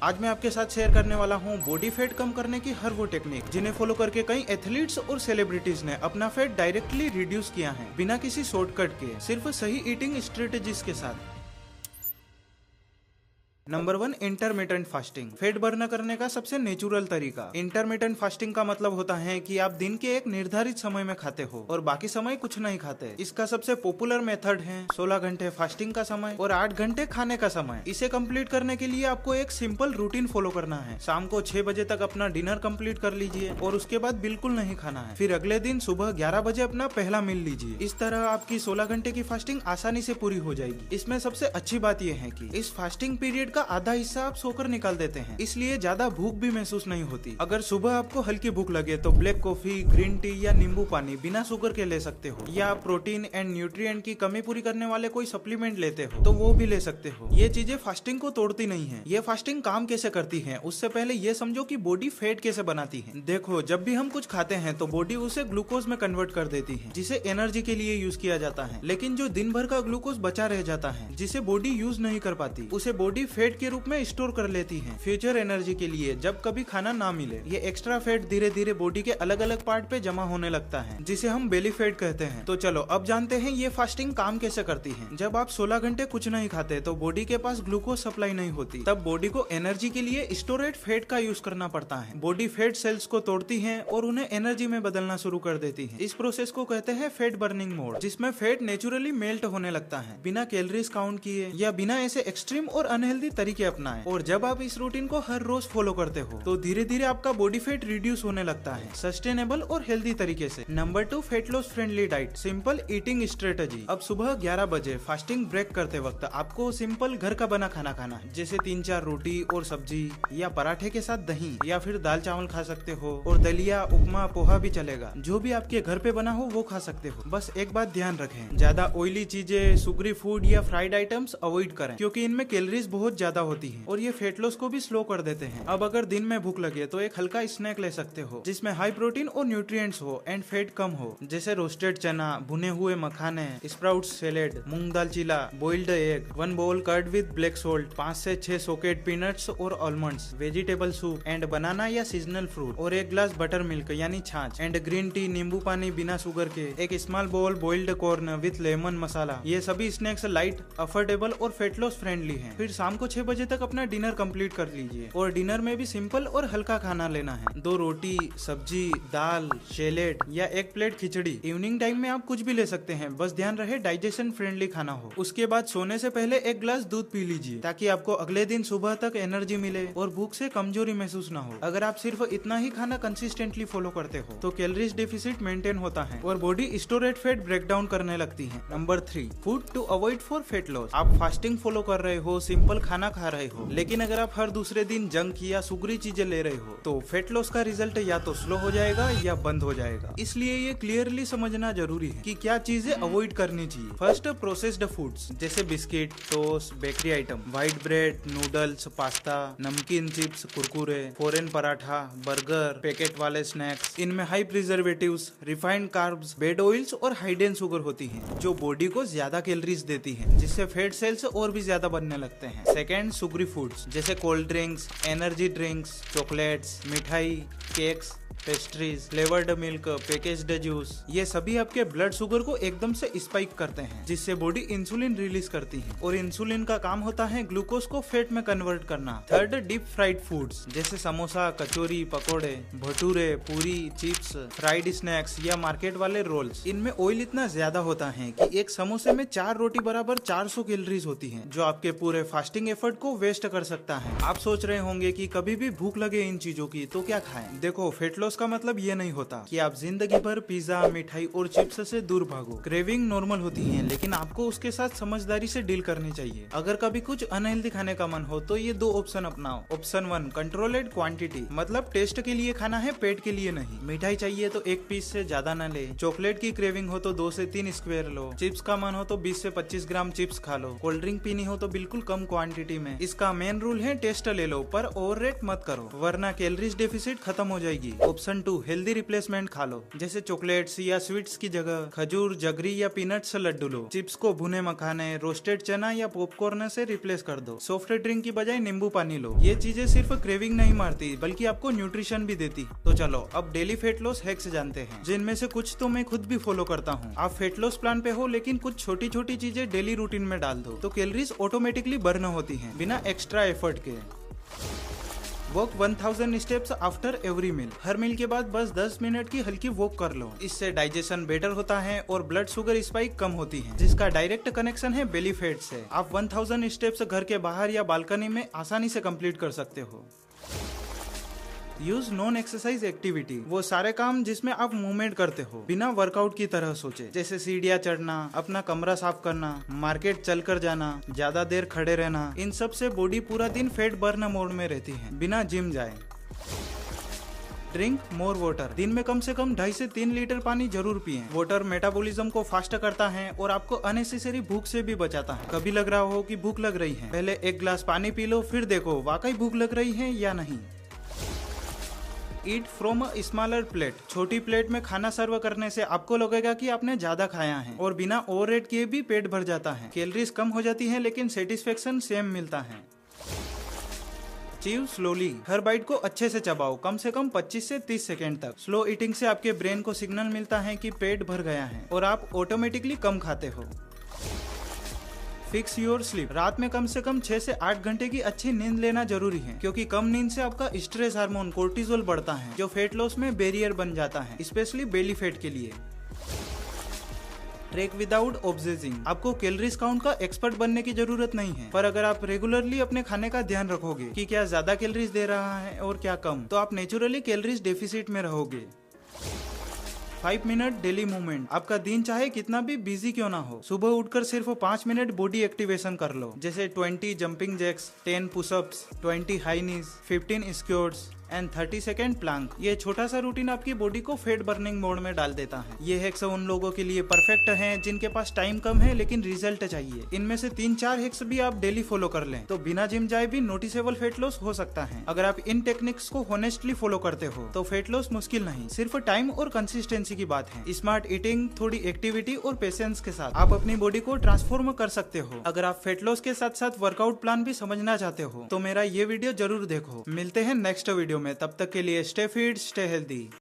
आज मैं आपके साथ शेयर करने वाला हूँ बॉडी फैट कम करने की हर वो टेक्निक जिन्हें फॉलो करके कई एथलीट्स और सेलिब्रिटीज ने अपना फैट डायरेक्टली रिड्यूस किया है बिना किसी शॉर्टकट के, सिर्फ सही ईटिंग स्ट्रेटेजीज के साथ। Number 1, intermittent fasting. Fat burn करने का सबसे नेचुरल तरीका। इंटरमिटेंट फास्टिंग का मतलब होता है कि आप दिन के एक निर्धारित समय में खाते हो और बाकी समय कुछ नहीं खाते। इसका सबसे पॉपुलर मेथड है 16 घंटे फास्टिंग का समय और 8 घंटे खाने का समय। इसे कंप्लीट करने के लिए आपको एक सिंपल रूटीन फॉलो करना है। शाम को 6 बजे तक अपना डिनर कंप्लीट कर लीजिए और उसके बाद बिल्कुल नहीं खाना है। फिर अगले दिन सुबह 11 बजे अपना पहला मील लीजिए। इस तरह आपकी 16 घंटे की फास्टिंग आसानी से पूरी हो जाएगी। इसमें सबसे अच्छी बात यह है कि इस फास्टिंग पीरियड का आधा हिस्सा आप सोकर निकाल देते हैं, इसलिए ज्यादा भूख भी महसूस नहीं होती। अगर सुबह आपको हल्की भूख लगे तो ब्लैक कॉफी, ग्रीन टी या नींबू पानी बिना शुगर के ले सकते हो, या प्रोटीन एंड न्यूट्रिएंट की कमी पूरी करने वाले कोई सप्लीमेंट लेते हो तो वो भी ले सकते हो। ये चीजें फास्टिंग को तोड़ती नहीं है। ये फास्टिंग काम कैसे करती है उससे पहले ये समझो कि बॉडी फैट कैसे बनाती है। देखो, जब भी हम कुछ खाते हैं तो बॉडी उसे ग्लूकोज में कन्वर्ट कर देती है, जिसे एनर्जी के लिए यूज किया जाता है। लेकिन जो दिन भर का ग्लूकोज बचा रह जाता है, जिसे बॉडी यूज नहीं कर पाती, उसे बॉडी फैट के रूप में स्टोर कर लेती है फ्यूचर एनर्जी के लिए जब कभी खाना ना मिले। ये एक्स्ट्रा फैट धीरे धीरे बॉडी के अलग अलग पार्ट पे जमा होने लगता है, जिसे हम बेली फैट कहते हैं। तो चलो अब जानते हैं ये फास्टिंग काम कैसे करती है। जब आप 16 घंटे कुछ नहीं खाते तो बॉडी के पास ग्लूकोज सप्लाई नहीं होती, तब बॉडी को एनर्जी के लिए स्टोरेड फैट का यूज करना पड़ता है। बॉडी फैट सेल्स को तोड़ती है और उन्हें एनर्जी में बदलना शुरू कर देती है। इस प्रोसेस को कहते हैं फैट बर्निंग मोड, जिसमें फैट नेचुरली मेल्ट होने लगता है बिना कैलोरीज काउंट किए या बिना ऐसे एक्सट्रीम और अनहेल्दी तरीके अपनाए। और जब आप इस रूटीन को हर रोज फॉलो करते हो तो धीरे धीरे आपका बॉडी फैट रिड्यूस होने लगता है सस्टेनेबल और हेल्दी तरीके से। Number 2, fat loss friendly diet, simple eating strategy. अब सुबह 11 बजे फास्टिंग ब्रेक करते वक्त आपको सिंपल घर का बना खाना खाना है, जैसे 3-4 रोटी और सब्जी या पराठे के साथ दही, या फिर दाल चावल खा सकते हो, और दलिया, उपमा, पोहा भी चलेगा। जो भी आपके घर पे बना हो वो खा सकते हो। बस एक बात ध्यान रखें, ज्यादा ऑयली चीजें, शुगरी फूड या फ्राइड आइटम्स अवॉइड करें, क्योंकि इनमें कैलोरीज बहुत ज्यादा होती है और ये फैट लॉस को भी स्लो कर देते हैं। अब अगर दिन में भूख लगे तो एक हल्का स्नैक ले सकते हो जिसमें हाई प्रोटीन और न्यूट्रिएंट्स हो एंड फैट कम हो, जैसे रोस्टेड चना, भुने हुए मखाने, स्प्राउट सैलेड, मूंग दाल चीला, boiled egg, 1 bowl curd with black salt, 5 से 6 सोकेट पीनट्स और almonds, vegetable soup and banana या सीजनल फ्रूट, और 1 ग्लास बटर मिल्क यानी छाछ, एंड ग्रीन टी, नींबू पानी बिना शुगर के, एक small bowl boiled corn with lemon masala. ये सभी स्नैक्स लाइट, अफोर्डेबल और फैट लॉस फ्रेंडली हैं। फिर शाम को 6 बजे तक अपना डिनर कंप्लीट कर लीजिए और डिनर में भी सिंपल और हल्का खाना लेना है, 2 रोटी, सब्जी, दाल, सैलेड या 1 प्लेट खिचड़ी। इवनिंग टाइम में आप कुछ भी ले सकते हैं, बस ध्यान रहे डाइजेशन फ्रेंडली खाना हो। उसके बाद सोने से पहले 1 ग्लास दूध पी लीजिए ताकि आपको अगले दिन सुबह तक एनर्जी मिले और भूख से कमजोरी महसूस ना हो। अगर आप सिर्फ इतना ही खाना कंसिस्टेंटली फॉलो करते हो तो कैलोरीज डेफिसिट मेंटेन होता है और body stored fat break down करने लगती है। नंबर 3, food to avoid for fat loss. आप फास्टिंग फॉलो कर रहे हो, सिंपल खाना खा रहे हो, लेकिन अगर आप हर दूसरे दिन जंक या सुगरी चीजें ले रहे हो तो फैट लॉस का रिजल्ट या तो स्लो हो जाएगा या बंद हो जाएगा। इसलिए ये क्लियरली समझना जरूरी है कि क्या चीजें अवॉइड करनी चाहिए। फर्स्ट, प्रोसेस्ड फूड्स जैसे biscuit, toast, bakery item, white bread, noodles, pasta, नमकीन, chips, Kurkure, foreign paratha, burger, packet वाले स्नैक्स। इनमें high preservatives, refined carbs, bad oils और हाइडेन शुगर होती है जो बॉडी को ज्यादा कैलोरीज देती है, जिससे फैट सेल्स और भी ज्यादा बनने लगते हैं। सेकेंड, शुगरी फूड्स जैसे cold drinks, energy drinks, chocolates, मिठाई, cakes, pastries, flavoured milk, packaged juice, ये सभी आपके ब्लड शुगर को एकदम से स्पाइक करते हैं, जिससे बॉडी इंसुलिन रिलीज करती है और इंसुलिन का काम होता है ग्लूकोज को फैट में कन्वर्ट करना। थर्ड, डीप फ्राइड फूड्स जैसे समोसा, कचौरी, पकोड़े, भटूरे, पूरी, चिप्स, फ्राइड स्नैक्स या मार्केट वाले रोल्स। इनमें ऑयल इतना ज्यादा होता है कि एक समोसे में 4 रोटी बराबर 400 कैलोरीज होती है, जो आपके पूरे फास्टिंग एफर्ट को वेस्ट कर सकता है। आप सोच रहे होंगे कि कभी भी भूख लगे इन चीजों की तो क्या खाएं? देखो, फैट लॉस का मतलब ये नहीं होता कि आप जिंदगी भर पिज्जा, मिठाई और चिप्स से दूर भागो। क्रेविंग नॉर्मल होती है, लेकिन आपको उसके साथ समझदारी से डील करनी चाहिए। अगर कभी कुछ अनहेल्दी खाने का मन हो तो ये 2 ऑप्शन अपनाओ। ऑप्शन 1, कंट्रोल्ड क्वांटिटी, मतलब टेस्ट के लिए खाना है, पेट के लिए नहीं। मिठाई चाहिए तो 1 पीस से ज्यादा न ले। चॉकलेट की क्रेविंग हो तो 2 से 3 स्क्वायर लो। चिप्स का मन हो तो 20 से 25 ग्राम चिप्स खा लो। कोल्ड ड्रिंक पीनी हो तो बिल्कुल कम क्वांटिटी में। इसका मेन रूल है टेस्ट ले लो पर ओवर रेट मत करो, वरना कैलोरीज डेफिसिट खत्म हो जाएगी। ऑप्शन ऑप्शन 2 हेल्दी रिप्लेसमेंट खा लो, जैसे चॉकलेट्स या स्वीट्स की जगह खजूर, जगरी या पीनट्स लड्डू लो। चिप्स को भुने मखाने, रोस्टेड चना या पॉपकॉर्न से रिप्लेस कर दो। सॉफ्ट ड्रिंक की बजाय नींबू पानी लो। ये चीजें सिर्फ क्रेविंग नहीं मारती बल्कि आपको न्यूट्रिशन भी देती। तो चलो अब डेली फेट लॉस हैक्स जानते हैं, जिनमें से कुछ तो मैं खुद भी फॉलो करता हूँ। आप फेट लॉस प्लान पे हो लेकिन कुछ छोटी छोटी चीजें डेली रूटीन में डाल दो तो कैलोरीज ऑटोमेटिकली बर्न होती हैं बिना एक्स्ट्रा एफर्ट के। Walk 1000 steps after every meal. हर मील के बाद बस 10 मिनट की हल्की वॉक कर लो। इससे डाइजेशन बेटर होता है और ब्लड शुगर स्पाइक कम होती है, जिसका डायरेक्ट कनेक्शन है बेली फैट से। आप 1000 स्टेप्स घर के बाहर या बालकनी में आसानी से कंप्लीट कर सकते हो। यूज नॉन एक्सरसाइज एक्टिविटी, वो सारे काम जिसमें आप मूवमेंट करते हो बिना वर्कआउट की तरह सोचे, जैसे सीढ़ियाँ चढ़ना, अपना कमरा साफ करना, मार्केट चलकर जाना, ज्यादा देर खड़े रहना। इन सब से बॉडी पूरा दिन फैट बर्न मोड में रहती है बिना जिम जाए। ड्रिंक मोर वाटर, दिन में कम से कम 2.5 से 3 लीटर पानी जरूर पिएं। वाटर मेटाबॉलिज्म को फास्ट करता है और आपको अननेसेसरी भूख से भी बचाता है। कभी लग रहा हो कि भूख लग रही है, पहले एक ग्लास पानी पी लो, फिर देखो वाकई भूख लग रही है या नहीं। Eat from a smaller plate, छोटी प्लेट में खाना सर्व करने से आपको लगेगा कि आपने ज्यादा खाया है और बिना ओवरएट किए भी पेट भर जाता है। कैलोरीज कम हो जाती है लेकिन सेटिस्फेक्शन सेम मिलता है। चीव स्लोली, हर बाइट को अच्छे से चबाओ, कम से कम 25 से 30 सेकेंड तक। स्लो ईटिंग से आपके ब्रेन को सिग्नल मिलता है कि पेट भर गया है और आप ऑटोमेटिकली कम खाते हो। फिक्स योर स्लीप, रात में कम से कम 6 से 8 घंटे की अच्छी नींद लेना जरूरी है, क्योंकि कम नींद से आपका स्ट्रेस हार्मोन कोर्टिजोल बढ़ता है, जो फेट लॉस में बैरियर बन जाता है, स्पेशली बेली फैट के लिए। ट्रैक विदाउट ऑब्सेसिंग, आपको कैलोरीज काउंट का एक्सपर्ट बनने की जरूरत नहीं है, पर अगर आप रेगुलरली अपने खाने का ध्यान रखोगे कि क्या ज्यादा कैलोरीज दे रहा है और क्या कम, तो आप नेचुरली कैलोरीज डेफिसिट में रहोगे। 5 मिनट डेली मूवमेंट, आपका दिन चाहे कितना भी बिजी क्यों ना हो, सुबह उठकर सिर्फ 5 मिनट बॉडी एक्टिवेशन कर लो, जैसे 20 jumping jacks, 10 pushups, 20 high knees, 15 squats and 30 second Planck. ये छोटा सा रूटीन आपकी बॉडी को फैट बर्निंग मोड में डाल देता है। ये हैक्स उन लोगों के लिए परफेक्ट हैं जिनके पास टाइम कम है लेकिन रिजल्ट चाहिए। इनमें से 3-4 हैक्स भी आप डेली फॉलो कर लें तो बिना जिम जाए भी नोटिसेबल फैट लॉस हो सकता है। अगर आप इन टेक्निक्स को होनेस्टली फॉलो करते हो तो फैट लॉस मुश्किल नहीं, सिर्फ टाइम और कंसिस्टेंसी की बात है। स्मार्ट ईटिंग, थोड़ी एक्टिविटी और पेशेंस के साथ आप अपनी बॉडी को ट्रांसफॉर्म कर सकते हो। अगर आप फैट लॉस के साथ साथ वर्कआउट प्लान भी समझना चाहते हो तो मेरा ये वीडियो जरूर देखो। मिलते हैं नेक्स्ट वीडियो में, तब तक के लिए स्टे फिट, स्टे हेल्दी।